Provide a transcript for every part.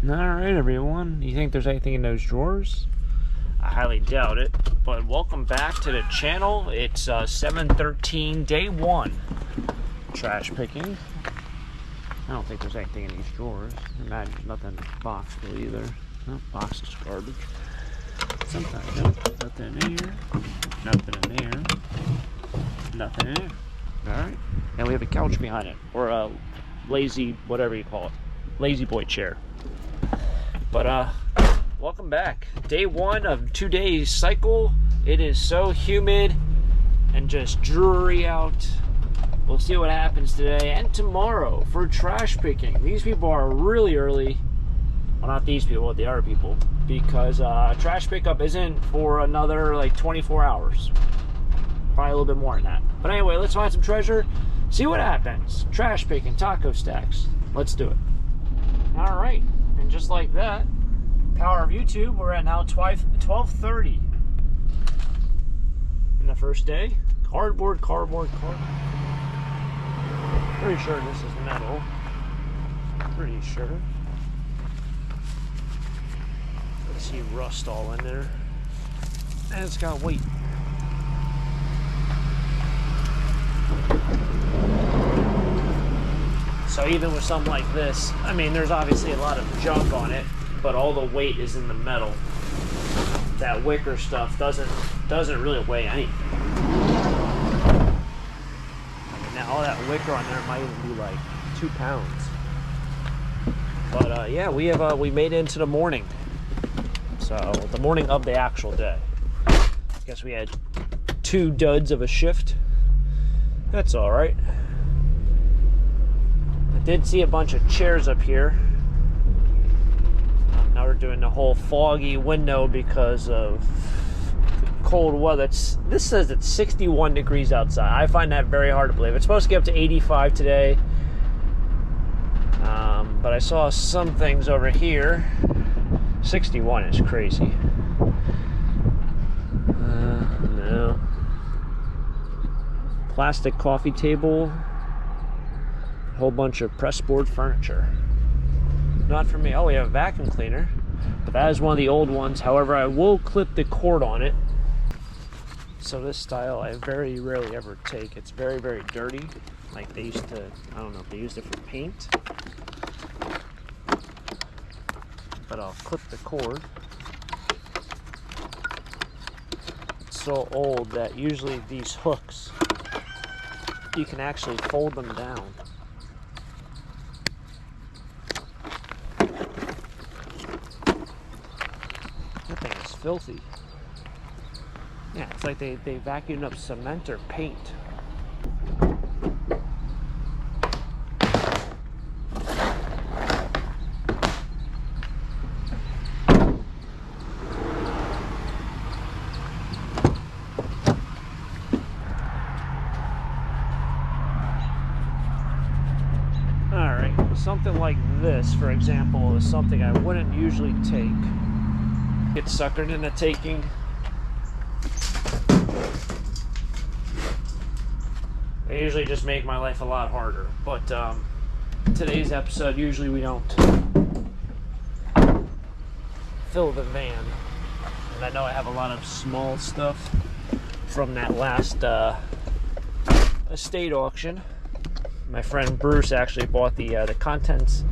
Alright everyone, you think there's anything in those drawers? I highly doubt it, but welcome back to the channel. It's 7/13, day 1. Trash picking. I don't think there's anything in these drawers. I imagine nothing in the box really either. No, box is garbage. Sometimes, nope, nothing in here. Nothing in there. Nothing in there. Alright. And we have a couch behind it. Or a lazy, whatever you call it. Lazy boy chair. But welcome back. Day 1 of 2 days cycle. It is so humid and just dreary out. We'll see what happens today and tomorrow for trash picking. These people are really early. Well, not these people, but the other people. Because trash pickup isn't for another like 24 hours. Probably a little bit more than that. But anyway, let's find some treasure. See what happens. Trash picking, taco stacks. Let's do it. Alright. And just like that, power of YouTube, we're at now 12:30 in the first day. Cardboard. Pretty sure this is metal. Pretty sure. Let's see rust all in there. And it's got weight. So even with something like this, I mean, there's obviously a lot of junk on it, but all the weight is in the metal. That wicker stuff doesn't really weigh anything. I mean, now all that wicker on there might even be like 2 pounds. But yeah, we made it into the morning. So the morning of the actual day. I guess we had 2 duds of a shift. That's all right. Did see a bunch of chairs up here. Now we're doing the whole foggy window because of cold weather. This says it's 61 degrees outside. I find that very hard to believe. It's supposed to get up to 85 today. But I saw some things over here. 61 is crazy. No. Plastic coffee table. Whole bunch of pressboard furniture. Not for me. Oh, we have a vacuum cleaner, but that is one of the old ones. However, I will clip the cord on it. So this style I very rarely ever take. It's very, very dirty. Like they used to, I don't know if they used it for paint, but I'll clip the cord. It's so old that usually these hooks, you can actually fold them down. Filthy. Yeah, it's like they vacuumed up cement or paint. Alright, something like this, for example, is something I wouldn't usually take. Get suckered into taking. They usually just make my life a lot harder, but today's episode, usually we don't fill the van, and I know I have a lot of small stuff from that last estate auction. My friend Bruce actually bought the contents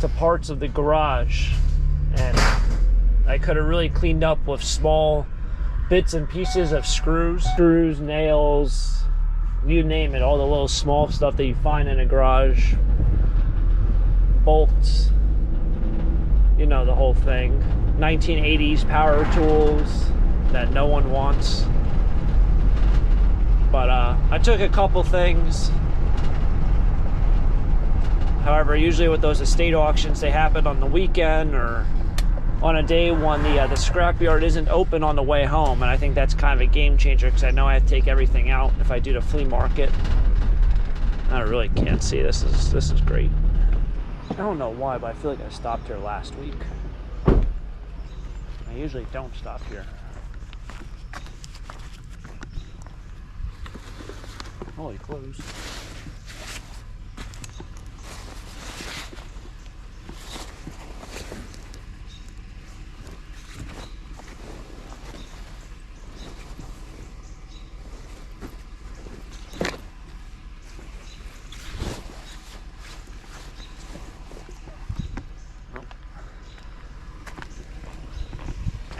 to parts of the garage, and I could have really cleaned up with small bits and pieces of screws, nails, you name it, all the little small stuff that you find in a garage, bolts, you know, the whole thing. 1980s power tools that no one wants. But I took a couple things. However, usually with those estate auctions, they happen on the weekend or on a day when the scrapyard isn't open on the way home, and I think that's kind of a game changer because I know I have to take everything out if I do the flea market. I really can't see. This is great. I don't know why, but I feel like I stopped here last week. I usually don't stop here. Holy clothes.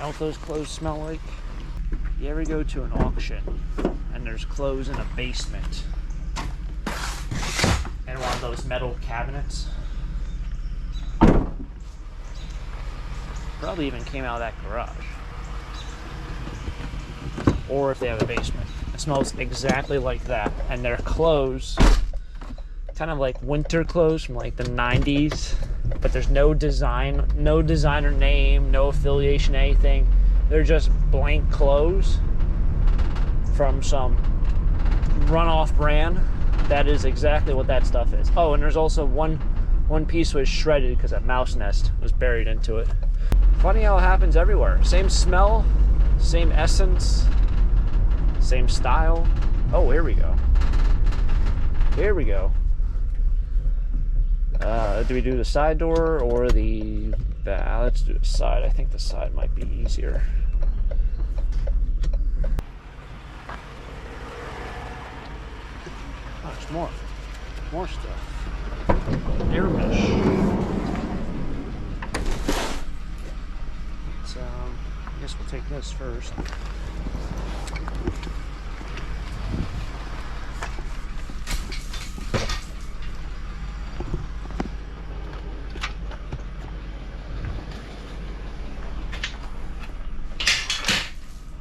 know what those clothes smell like? You ever go to an auction and there's clothes in a basement and one of those metal cabinets? Probably even came out of that garage. Or if they have a basement. It smells exactly like that. And their clothes, kind of like winter clothes from like the 90s, but there's no design, no designer name, no affiliation, anything. They're just blank clothes from some runoff brand. That is exactly what that stuff is. Oh, and there's also one piece was shredded because a mouse nest was buried into it. Funny how it happens everywhere. Same smell, same essence, same style. Oh, here we go. Here we go. Do we do the side door or the back? Let's do the side. I think the side might be easier. Oh, there's more stuff. Air mesh. So, I guess we'll take this first.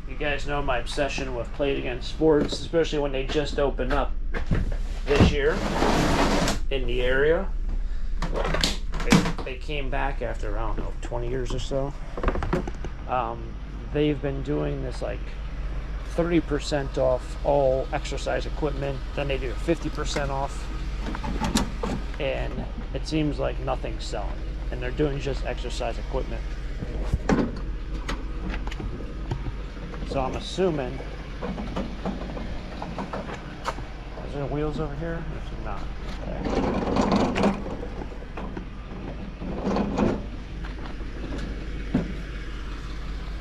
You guys know my obsession with Play It Again Sports, especially when they just opened up this year in the area. They came back after, I don't know, 20 years or so. They've been doing this like 30% off all exercise equipment, then they do 50% off, and it seems like nothing's selling, and they're doing just exercise equipment. So I'm assuming, is there wheels over here? There's not. Okay.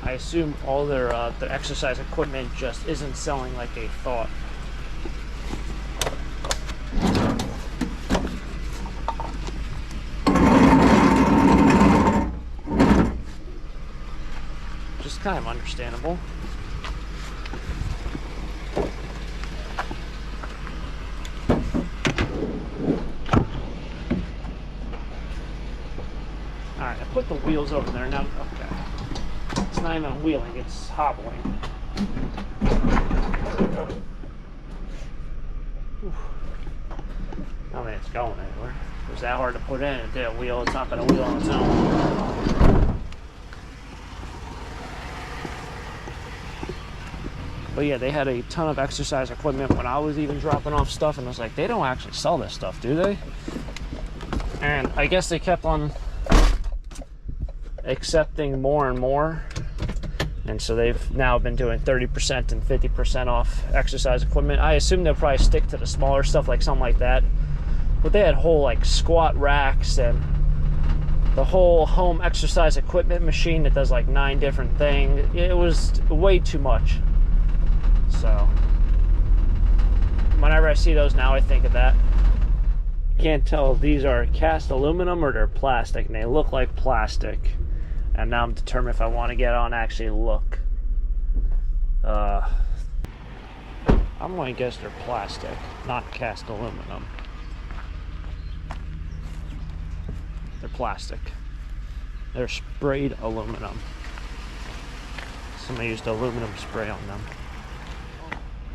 I assume all their exercise equipment just isn't selling like they thought. Just kind of understandable. Alright, I put the wheels over there now. Okay. It's not even wheeling, it's hobbling. Whew. I don't think it's going anywhere. It was that hard to put in. It did a wheel, it's not going to wheel on its own. But yeah, they had a ton of exercise equipment when I was even dropping off stuff, and I was like, they don't actually sell this stuff, do they? And I guess they kept on accepting more and more, and so they've now been doing 30% and 50% off exercise equipment. I assume they'll probably stick to the smaller stuff, like something like that, but they had whole like squat racks and the whole home exercise equipment machine that does like 9 different things. It was way too much. So whenever I see those now, I think of that. Can't tell if these are cast aluminum or they're plastic, and they look like plastic. And now I'm determined if I want to get on actually look. I'm going to guess they're plastic, not cast aluminum. They're plastic. They're sprayed aluminum. Somebody used aluminum spray on them.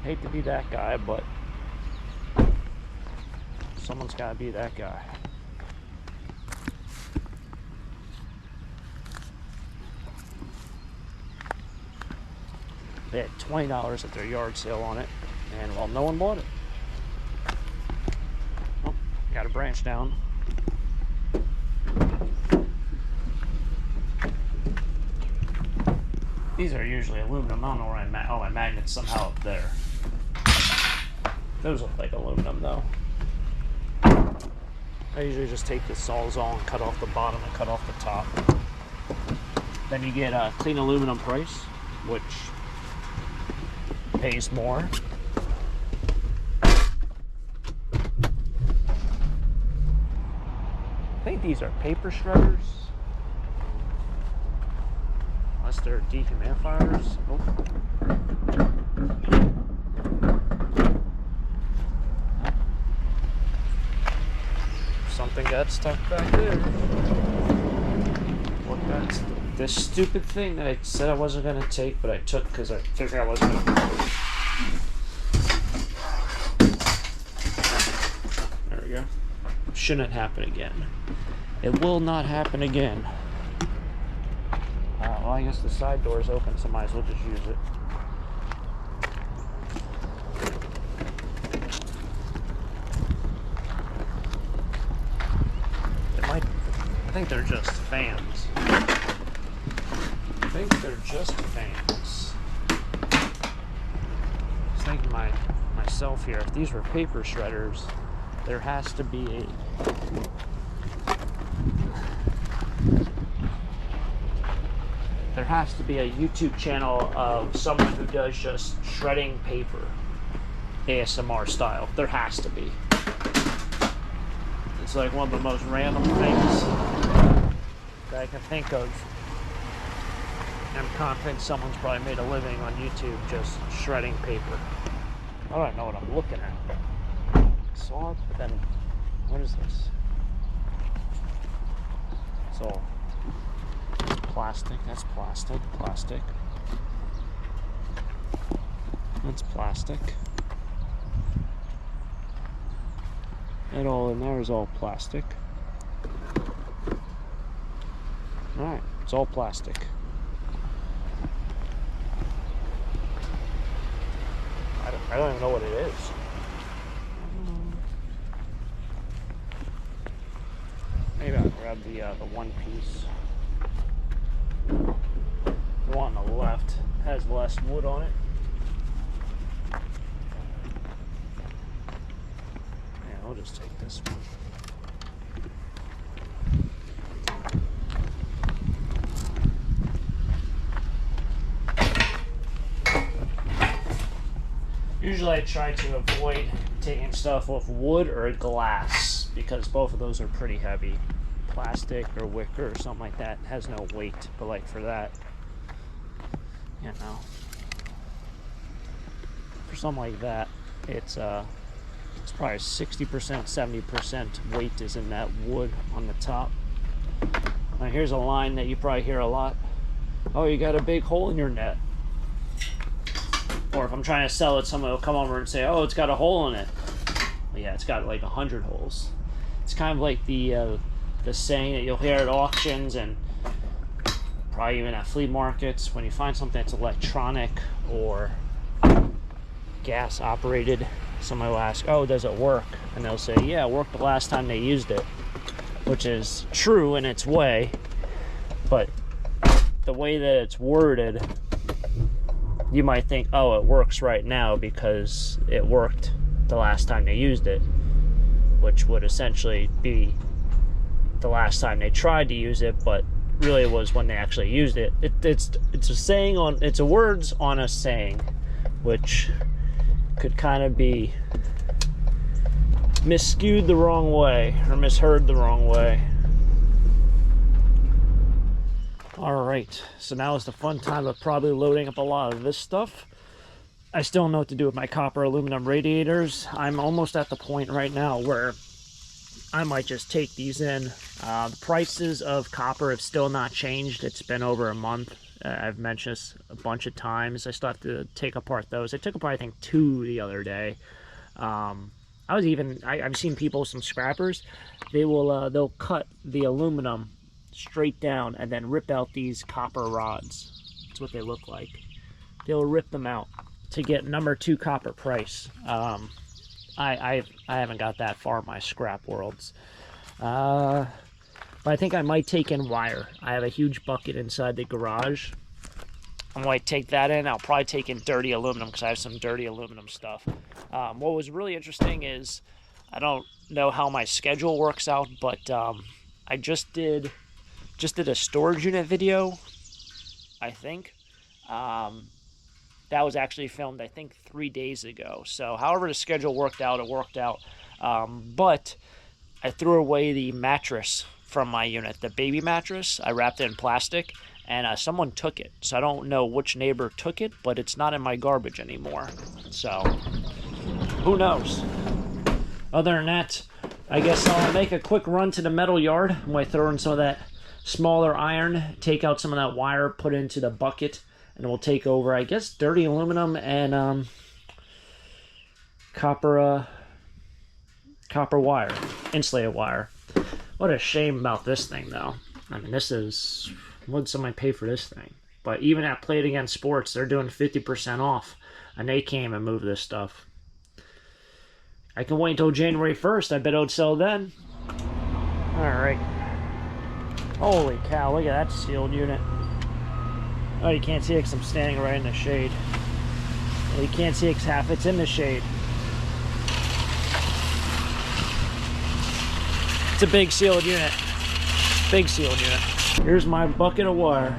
Hate to be that guy, but someone's got to be that guy. They had $20 at their yard sale on it, and well, no one bought it. Oh, got a branch down. These are usually aluminum. I don't know where oh, my magnet's somehow up there. Those look like aluminum though. I usually just take the Sawzall and cut off the bottom and cut off the top. Then you get a clean aluminum price, which pays more. I think these are paper shredders. unless they're dehumidifiers. Oh. Something got stuck back there. What that's this stupid thing that I said I wasn't gonna take, but I took because I figured I wasn't gonna. There we go. Shouldn't happen again. It will not happen again. Well, I guess the side door is open, so might as well just use it. I think they're just fans. I think they're just fans. I was thinking myself here, if these were paper shredders, there has to be a YouTube channel of someone who does just shredding paper, ASMR style. There has to be. It's like one of the most random things that I can think of. I'm confident someone's probably made a living on YouTube just shredding paper. I don't know what I'm looking at. Saw it, but then what is this? It's all plastic. That's plastic. Plastic. That's plastic. And all in there is all plastic. Alright, it's all plastic. I don't even know what it is. Maybe I'll grab the one piece. The one on the left has less wood on it. I'll just take this one. Usually I try to avoid taking stuff off wood or glass because both of those are pretty heavy. Plastic or wicker or something like that has no weight, but like for that, you know, for something like that, it's probably 60%, 70% weight is in that wood on the top. Now here's a line that you probably hear a lot. Oh, you got a big hole in your net. Or if I'm trying to sell it, someone will come over and say, oh, it's got a hole in it. Well, yeah, it's got like 100 holes. It's kind of like the saying that you'll hear at auctions and probably even at flea markets. When you find something that's electronic or gas operated, somebody will ask, oh, does it work? And they'll say, yeah, it worked the last time they used it, which is true in its way, but the way that it's worded, you might think, oh, it works right now because it worked the last time they used it, which would essentially be the last time they tried to use it, but really it was when they actually used it. It's a saying on, it's a words on a saying, which could kind of be miscued the wrong way or misheard the wrong way. Alright, so now is the fun time of probably loading up a lot of this stuff. I still don't know what to do with my copper aluminum radiators. I'm almost at the point right now where I might just take these in. The prices of copper have still not changed. It's been over a month. I've mentioned this a bunch of times. I still have to take apart those. I took apart, I think, 2 the other day. I've seen people, some scrappers, they'll cut the aluminum straight down and then rip out these copper rods. That's what they look like. They'll rip them out to get number 2 copper price. I haven't got that far in my scrap worlds. But I think I might take in wire. I have a huge bucket inside the garage. I might take that in. I'll probably take in dirty aluminum because I have some dirty aluminum stuff. What was really interesting is, I don't know how my schedule works out, but I just did a storage unit video, I think. That was actually filmed, I think, 3 days ago. So however the schedule worked out, it worked out. But I threw away the mattress from my unit, the baby mattress. I wrapped it in plastic, and someone took it. So I don't know which neighbor took it, but it's not in my garbage anymore. So who knows? Other than that, I guess I'll make a quick run to the metal yard. I'm going to throw in some of that smaller iron, take out some of that wire, put it into the bucket, and we'll take over, I guess, dirty aluminum and copper wire, insulated wire. What a shame about this thing, though. I mean, this is, what did somebody pay for this thing? But even at Play It Again Sports, they're doing 50% off, and they came and moved this stuff. I can wait until January 1st. I bet it'll sell then. All right. Holy cow, look at that sealed unit. Oh, you can't see it because I'm standing right in the shade. Well, you can't see it because half it's in the shade. It's a big sealed unit. Big sealed unit. Here's my bucket of wire.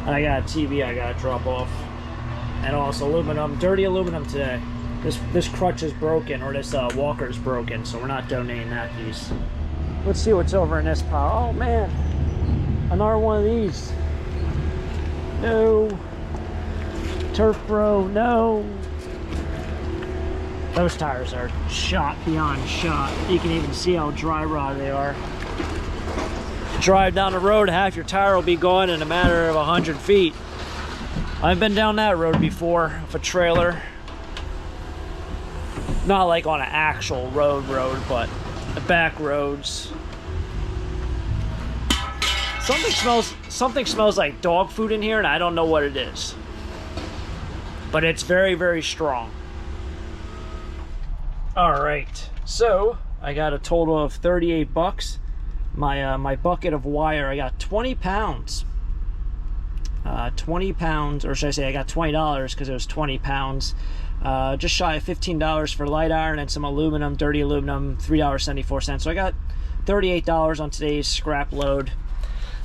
I got a TV I gotta drop off. And also aluminum, dirty aluminum today. This crutch is broken, or this walker is broken, so we're not donating that piece. Let's see what's over in this pile. Oh man, another one of these. No. Turf Bro, no. Those tires are shot beyond shot. You can even see how dry rot they are. Drive down the road, half your tire will be gone in a matter of 100 feet. I've been down that road before with a trailer. Not like on an actual road, but the back roads. Something smells like dog food in here, and I don't know what it is. But it's very, very strong. All right, so I got a total of 38 bucks. My bucket of wire, I got 20 pounds. 20 pounds, or should I say I got $20 because it was 20 pounds. Just shy of $15 for light iron and some aluminum, dirty aluminum, $3.74. So I got $38 on today's scrap load.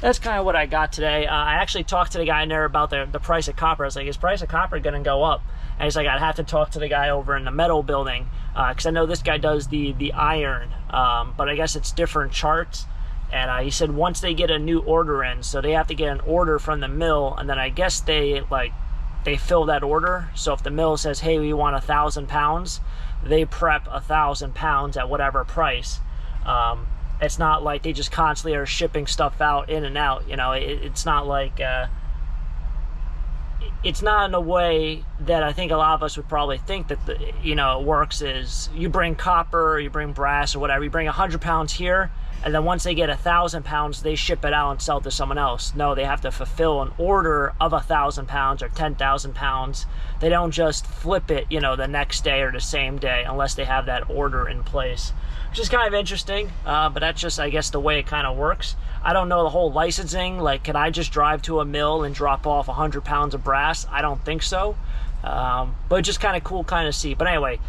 That's kind of what I got today. I actually talked to the guy in there about the price of copper. I was like, is price of copper going to go up? And he's like, I'd have to talk to the guy over in the metal building because I know this guy does the iron, but I guess it's different charts. And he said once they get a new order in, so they have to get an order from the mill, and then I guess they fill that order. So if the mill says, hey, we want 1,000 pounds, they prep 1,000 pounds at whatever price. It's not like they just constantly are shipping stuff out in and out. You know, it's not like it's not in a way that I think a lot of us would probably think that it works. Is you bring copper, or you bring brass, or whatever. You bring 100 pounds here, and then once they get 1,000 pounds, they ship it out and sell it to someone else. No, they have to fulfill an order of 1,000 pounds or 10,000 pounds. They don't just flip it, the next day or the same day unless they have that order in place, which is kind of interesting. But that's just, I guess, the way it kind of works. I don't know the whole licensing. Like, can I just drive to a mill and drop off 100 pounds of brass? I don't think so. But it's just kind of cool to see. But anyway,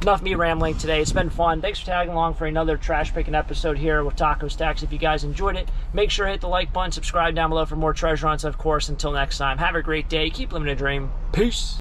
enough me rambling today. It's been fun. Thanks for tagging along for another trash picking episode here with Taco Stacks. If you guys enjoyed it, make sure to hit the like button, subscribe down below for more treasure hunts. Of course, until next time, have a great day. Keep living a dream. Peace.